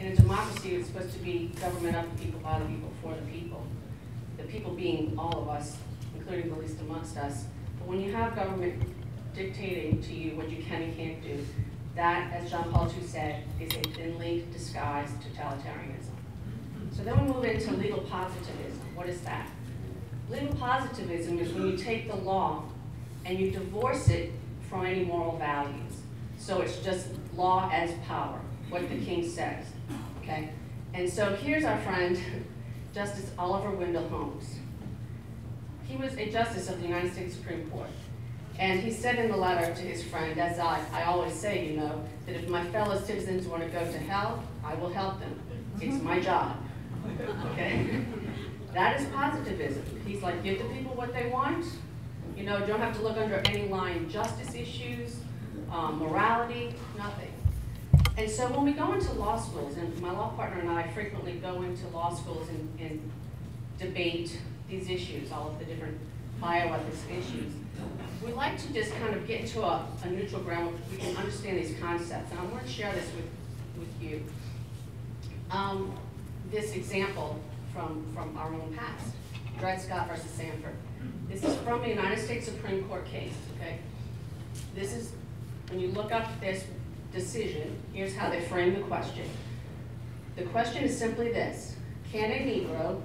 In a democracy, it's supposed to be government of the people, by the people, for the people. The people being all of us, including the least amongst us. But when you have government dictating to you what you can and can't do, that, as John Paul II said, is a thinly disguised totalitarianism. So then we move into legal positivism. What is that? Legal positivism is when you take the law and you divorce it from any moral values. So it's just law as power, what the king says, okay? And so here's our friend, Justice Oliver Wendell Holmes. He was a justice of the United States Supreme Court. And he said in the letter to his friend, as I always say, you know, that if my fellow citizens want to go to hell, I will help them. It's my job, okay? That is positivism. He's like, give the people what they want. You know, don't have to look under any line, justice issues, morality, nothing. And so when we go into law schools, and my law partner and I frequently go into law schools and debate these issues, all of the different bioethics issues, we like to just kind of get into a neutral ground where we can understand these concepts. And I want to share this with you. This example from our own past, Dred Scott versus Sanford. This is from a United States Supreme Court case, okay? This is, when you look up this decision, here's how they frame the question. The question is simply this: can a Negro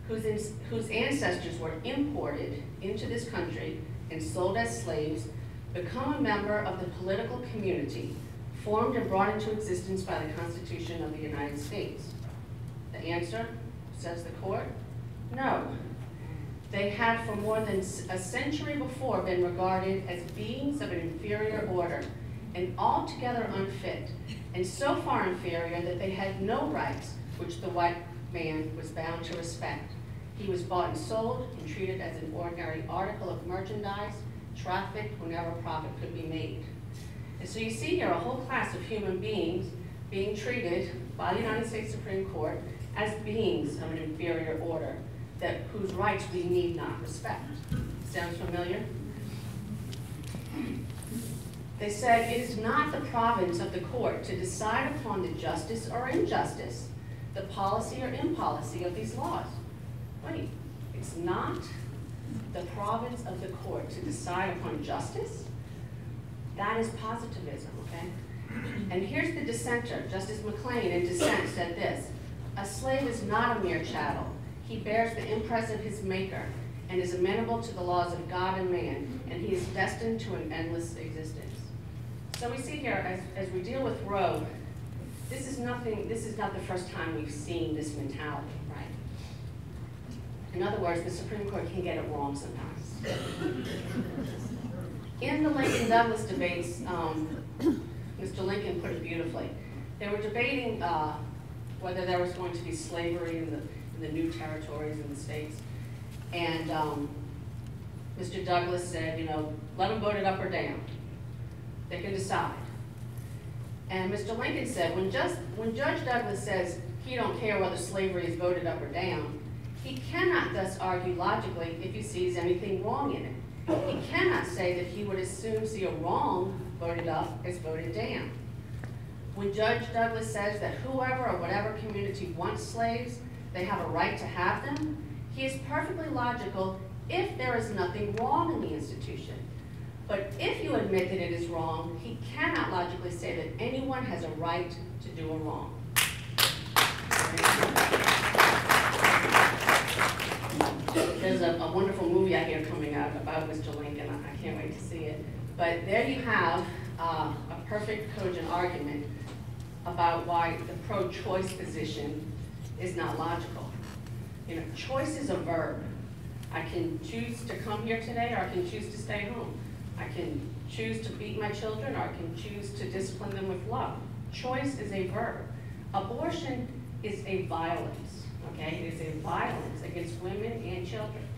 whose ancestors were imported into this country and sold as slaves become a member of the political community formed and brought into existence by the Constitution of the United States? The answer, says the court, no. They had for more than a century before been regarded as beings of an inferior order and altogether unfit, and so far inferior that they had no rights which the white man was bound to respect. He was bought and sold and treated as an ordinary article of merchandise, trafficked whenever profit could be made. And so you see here a whole class of human beings being treated by the United States Supreme Court as beings of an inferior order, whose rights we need not respect. Sounds familiar? They said, it is not the province of the court to decide upon the justice or injustice, the policy or impolicy of these laws. Wait, it's not the province of the court to decide upon justice? That is positivism, okay? And here's the dissenter. Justice McLean in dissent said this: a slave is not a mere chattel. He bears the impress of his maker and is amenable to the laws of God and man, and he is destined to an endless existence. So we see here, as we deal with Roe, this is not the first time we've seen this mentality, right? In other words, the Supreme Court can get it wrong sometimes. In the Lincoln-Douglas debates, Mr. Lincoln put it beautifully. They were debating whether there was going to be slavery in the new territories in the states. And Mr. Douglas said, you know, let them vote it up or down. They can decide. And Mr. Lincoln said, when Judge Douglas says he don't care whether slavery is voted up or down, he cannot thus argue logically if he sees anything wrong in it. He cannot say that he would as soon see a wrong voted up as voted down. When Judge Douglas says that whoever or whatever community wants slaves, they have a right to have them, he is perfectly logical if there is nothing wrong in the institution. But if you admit that it is wrong, he cannot logically say that anyone has a right to do a wrong. There's a wonderful movie I hear coming out about Mr. Lincoln. I can't wait to see it. But there you have a perfect cogent argument about why the pro-choice position is not logical. You know, choice is a verb. I can choose to come here today, or I can choose to stay home. I can choose to beat my children, or I can choose to discipline them with love. Choice is a verb. Abortion is a violence, okay? It is a violence against women and children.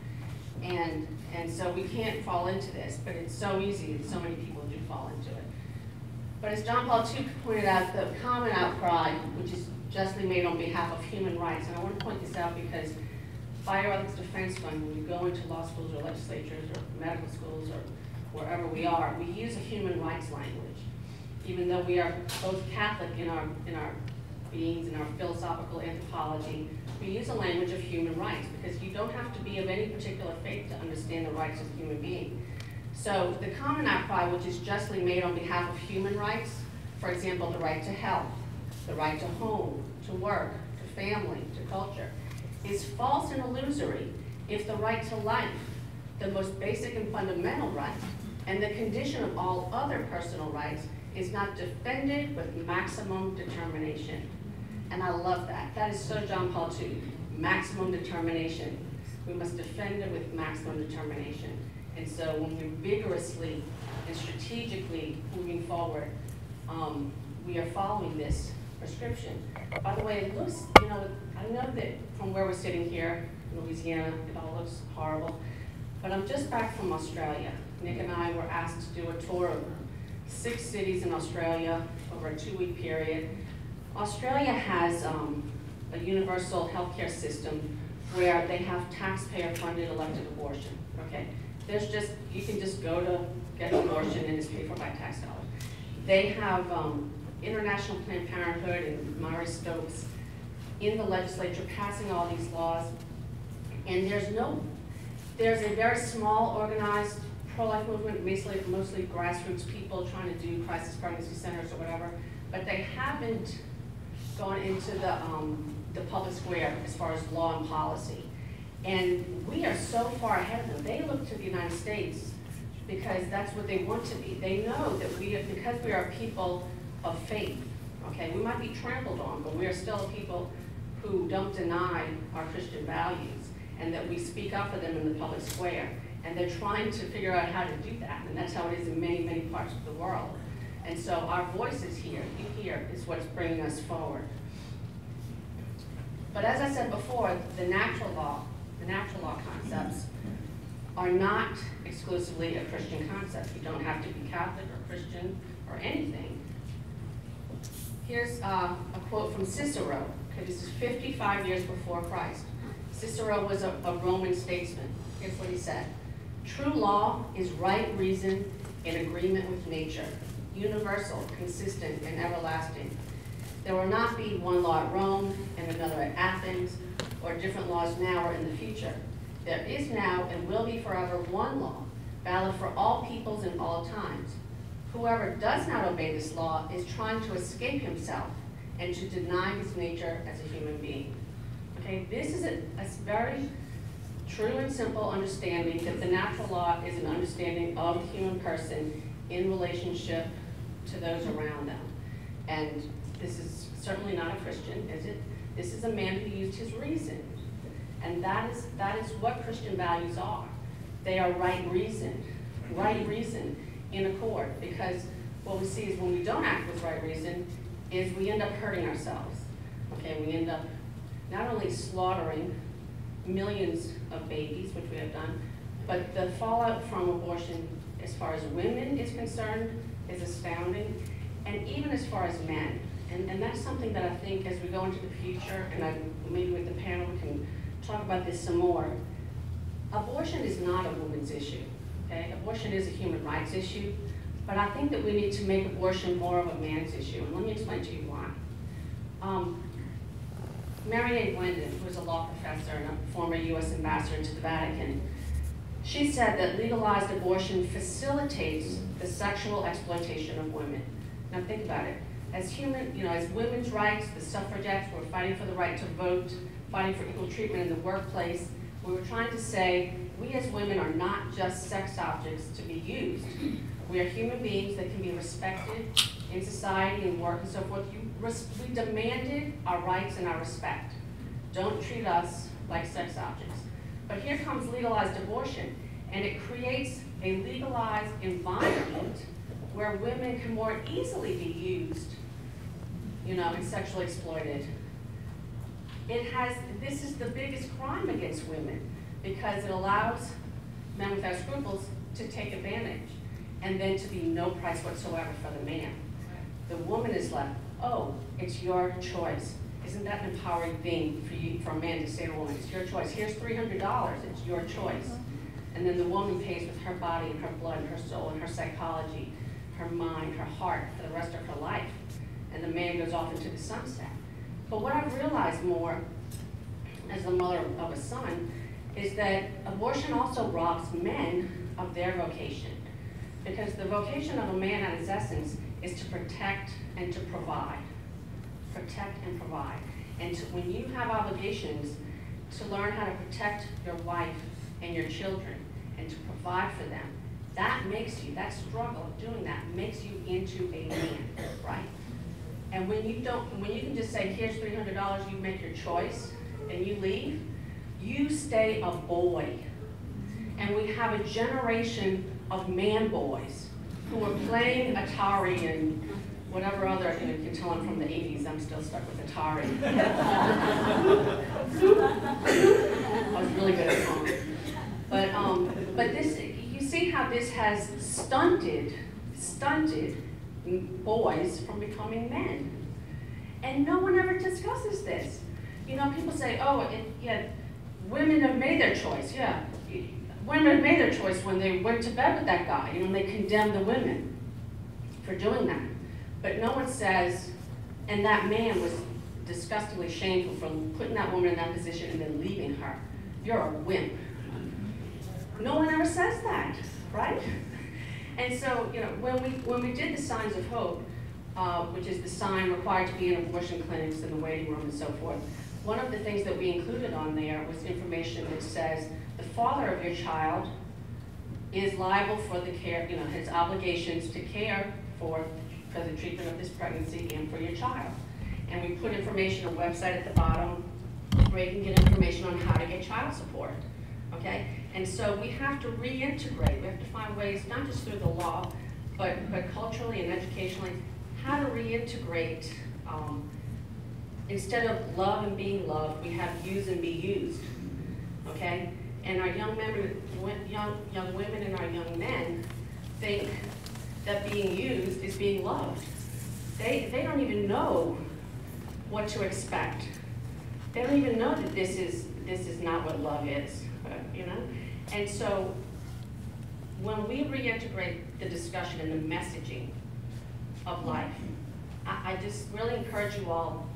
And so we can't fall into this, but it's so easy, and so many people do fall into it. But as John Paul II pointed out, the common outcry, which is justly made on behalf of human rights, and I want to point this out because Bioethics Defense Fund, when you go into law schools or legislatures or medical schools or wherever we are, we use a human rights language. Even though we are both Catholic in our beings in our philosophical anthropology, we use a language of human rights, because you don't have to be of any particular faith to understand the rights of the human being. So the common outcry, which is justly made on behalf of human rights, for example, the right to health, the right to home, to work, to family, to culture, is false and illusory if the right to life, the most basic and fundamental right, and the condition of all other personal rights, is not defended with maximum determination. And I love that. That is so John Paul II, maximum determination. We must defend it with maximum determination. And so when we're vigorously and strategically moving forward, we are following this prescription. By the way, it looks, I know that from where we're sitting here in Louisiana, it all looks horrible, but I'm just back from Australia. Nick and I were asked to do a tour of 6 cities in Australia over a 2-week period. Australia has a universal healthcare system where they have taxpayer-funded elective abortion, okay? You can just go to get an abortion and it's paid for by tax dollars. They have International Planned Parenthood and Marie Stopes in the legislature passing all these laws, and there's a very small organized pro-life movement, mostly grassroots people trying to do crisis pregnancy centers or whatever, but they haven't gone into the public square as far as law and policy. And we are so far ahead of them. They look to the United States because that's what they want to be. They know that because we are people of faith, okay, we might be trampled on, but we are still a people who don't deny our Christian values, and that we speak up for them in the public square. And they're trying to figure out how to do that, and that's how it is in many, many parts of the world. And so our voices here, is what's bringing us forward. But as I said before, the natural law concepts are not exclusively a Christian concept. You don't have to be Catholic or Christian or anything. Here's a quote from Cicero. Okay, this is 55 years before Christ. Cicero was a Roman statesman. Here's what he said. True law is right reason in agreement with nature, universal, consistent, and everlasting. There will not be one law at Rome and another at Athens, or different laws now or in the future. There is now and will be forever one law, valid for all peoples in all times. Whoever does not obey this law is trying to escape himself and to deny his nature as a human being. Okay, this is a very true and simple understanding that the natural law is an understanding of the human person in relationship to those around them. And this is certainly not a Christian, is it? This is a man who used his reason. And that is what Christian values are. They are right reason in accord. Because what we see is when we don't act with right reason, is we end up hurting ourselves. Okay, we end up not only slaughtering millions of babies, which we have done, but the fallout from abortion as far as women is concerned is astounding, and even as far as men. And that's something that I think as we go into the future, and maybe with the panel we can talk about this some more. Abortion is not a woman's issue, okay? Abortion is a human rights issue, but I think that we need to make abortion more of a man's issue, and let me explain to you why. Mary A. Glendon, who is a law professor and a former U.S. ambassador to the Vatican, she said that legalized abortion facilitates the sexual exploitation of women. Now think about it. As women's rights, the suffragettes were fighting for the right to vote, fighting for equal treatment in the workplace. We were trying to say, we as women are not just sex objects to be used. We are human beings that can be respected in society and work and so forth. We demanded our rights and our respect. Don't treat us like sex objects. But here comes legalized abortion, and it creates a legalized environment where women can more easily be used, and sexually exploited. This is the biggest crime against women, because it allows men without scruples to take advantage, and then to be no price whatsoever for the man. The woman is left, oh, it's your choice. Isn't that an empowering thing for a man to say to a woman, it's your choice, here's $300, it's your choice. And then the woman pays with her body and her blood and her soul and her psychology, her mind, her heart for the rest of her life. And the man goes off into the sunset. But what I've realized more as the mother of a son is that abortion also robs men of their vocation. Because the vocation of a man at its essence is to protect and to provide. Protect and provide. And when you have obligations to learn how to protect your wife and your children and to provide for them, that makes you, that struggle of doing that makes you into a man, right? And when you can just say, here's $300, you make your choice, and you leave, you stay a boy. And we have a generation of man boys who are playing Atari and whatever other, you can tell I'm from the 80s, I'm still stuck with Atari. I was really good at home. But this, you see how this has stunted boys from becoming men. And no one ever discusses this. You know, people say, oh, yeah, women have made their choice, yeah. Women have made their choice when they went to bed with that guy, you know, and they condemn the women for doing that. But no one says, and that man was disgustingly shameful for putting that woman in that position and then leaving her. You're a wimp. No one ever says that, right? And so, you know, when we did the Signs of Hope, which is the sign required to be in abortion clinics and the waiting room and so forth, one of the things that we included on there was information that says the father of your child is liable for the care, you know, his obligations to care for the treatment of this pregnancy and for your child. And we put information, a website at the bottom where you can get information on how to get child support, okay? And so we have to reintegrate, we have to find ways, not just through the law, but culturally and educationally, how to reintegrate, instead of love and being loved, we have use and be used, okay? And our young women and our young men think that being used is being loved. They don't even know what to expect. They don't even know that this is not what love is, you know? And so when we reintegrate the discussion and the messaging of life, I just really encourage you all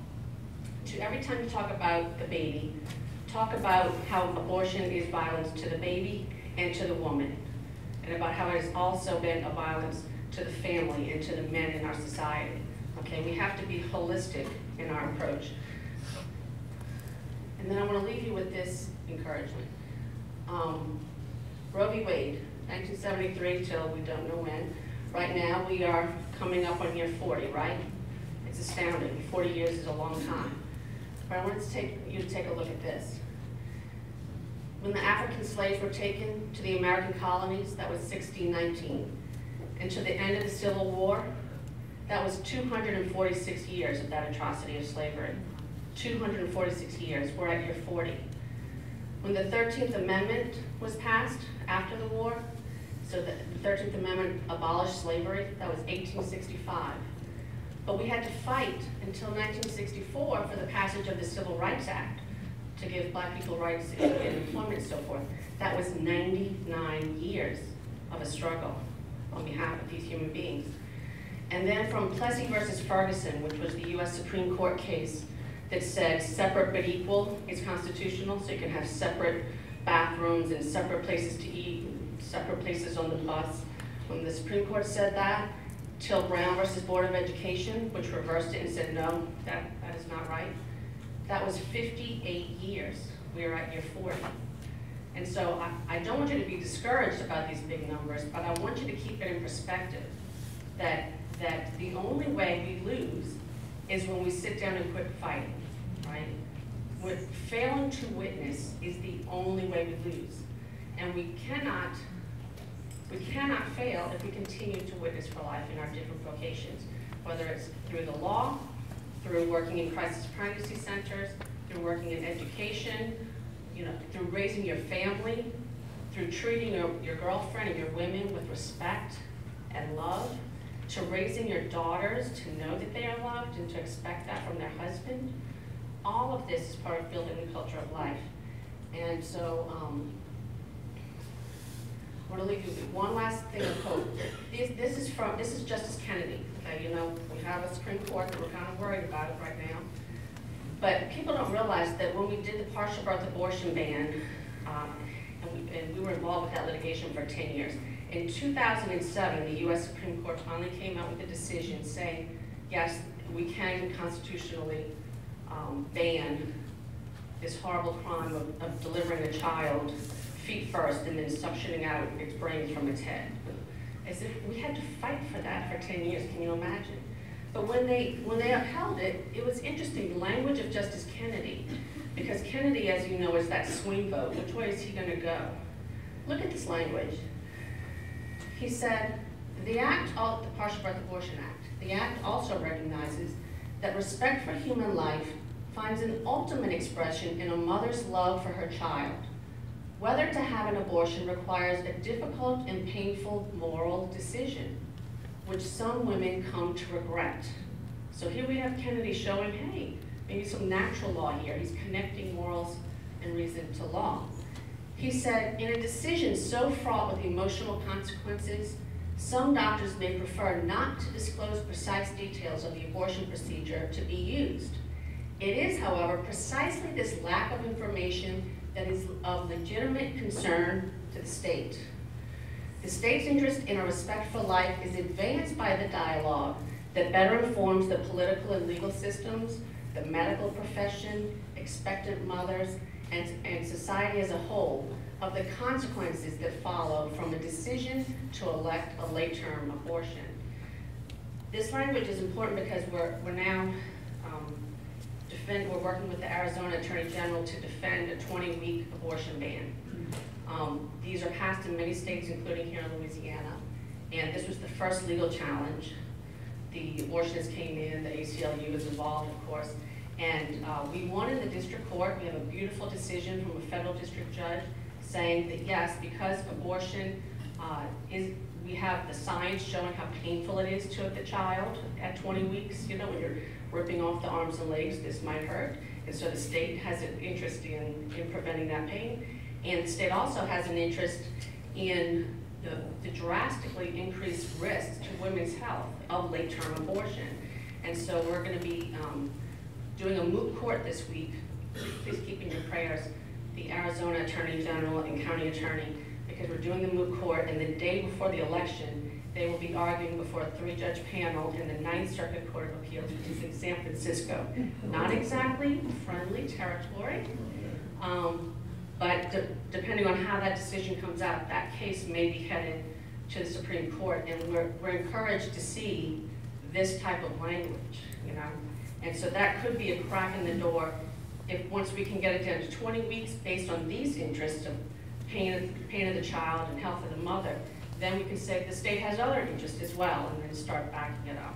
to, every time you talk about the baby, talk about how abortion is violence to the baby and to the woman, and about how it has also been a violence to the family and to the men in our society. Okay, we have to be holistic in our approach. And then I want to leave you with this encouragement. Roe v. Wade, 1973 till we don't know when. Right now we are coming up on year 40, right? It's astounding. 40 years is a long time. But I want you to take a look at this. When the African slaves were taken to the American colonies, that was 1619. And to the end of the Civil War, that was 246 years of that atrocity of slavery. 246 years, we're at year 40. When the 13th Amendment was passed after the war, so the 13th Amendment abolished slavery, that was 1865. But we had to fight until 1964 for the passage of the Civil Rights Act to give black people rights in employment and so forth. That was 99 years of a struggle on behalf of these human beings. And then from Plessy versus Ferguson, which was the US Supreme Court case that said separate but equal is constitutional, so you can have separate bathrooms and separate places to eat, separate places on the bus. When the Supreme Court said that, Till Brown versus Board of Education, which reversed it and said, no, that is not right. That was 58 years. We are at year 40. And so I don't want you to be discouraged about these big numbers, but I want you to keep it in perspective that the only way we lose is when we sit down and quit fighting, right? Failing to witness is the only way we lose. And we cannot fail if we continue to witness for life in our different vocations, whether it's through the law, through working in crisis pregnancy centers, through working in education, you know, through raising your family, through treating your girlfriend and your women with respect and love, to raising your daughters to know that they are loved and to expect that from their husband. All of this is part of building the culture of life. And so, I want to leave you with one last thing of hope. This is Justice Kennedy. Okay, you know, we have a Supreme Court that we're kind of worried about it right now. But people don't realize that when we did the partial birth abortion ban, and we were involved with that litigation for 10 years, in 2007, the U.S. Supreme Court finally came out with a decision saying, yes, we can constitutionally ban this horrible crime of delivering a child feet first and then suctioning out its brains from its head. As if we had to fight for that for 10 years, can you imagine? But when they upheld it, it was interesting, the language of Justice Kennedy, because Kennedy, as you know, is that swing vote. Which way is he going to go? Look at this language. He said, the Partial Birth Abortion Act, the act also recognizes that respect for human life finds an ultimate expression in a mother's love for her child. Whether to have an abortion requires a difficult and painful moral decision, which some women come to regret. So here we have Kennedy showing, hey, maybe some natural law here. He's connecting morals and reason to law. He said, in a decision so fraught with emotional consequences, some doctors may prefer not to disclose precise details of the abortion procedure to be used. It is, however, precisely this lack of information that is of legitimate concern to the state. The state's interest in a respect for life is advanced by the dialogue that better informs the political and legal systems, the medical profession, expectant mothers, and society as a whole of the consequences that follow from a decision to elect a late-term abortion. This language is important because we're now we're working with the Arizona Attorney General to defend a 20-week abortion ban. These are passed in many states, including here in Louisiana, and this was the first legal challenge. The abortionists came in, the ACLU was involved, of course, and we won in the district court. We have a beautiful decision from a federal district judge saying that yes, because abortion we have the science showing how painful it is to the child at 20 weeks. You know, when you're ripping off the arms and legs, this might hurt. And so the state has an interest in preventing that pain. And the state also has an interest in the drastically increased risk to women's health of late-term abortion. And so we're going to be doing a moot court this week. Please keep in your prayers the Arizona Attorney General and County Attorney, because we're doing a moot court, and the day before the election, they will be arguing before a 3-judge panel in the 9th Circuit Court of Appeals, which is in San Francisco. Not exactly friendly territory, but depending on how that decision comes out, that case may be headed to the Supreme Court, and we're encouraged to see this type of language, you know. And so that could be a crack in the door if once we can get it down to 20 weeks based on these interests of pain of the child and health of the mother, then we can say the state has other interests as well, and then start backing it up.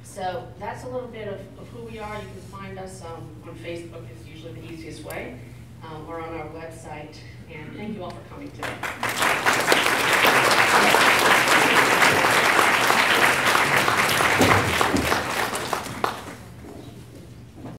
So that's a little bit of who we are. You can find us on Facebook, is usually the easiest way, or on our website. And thank you all for coming today.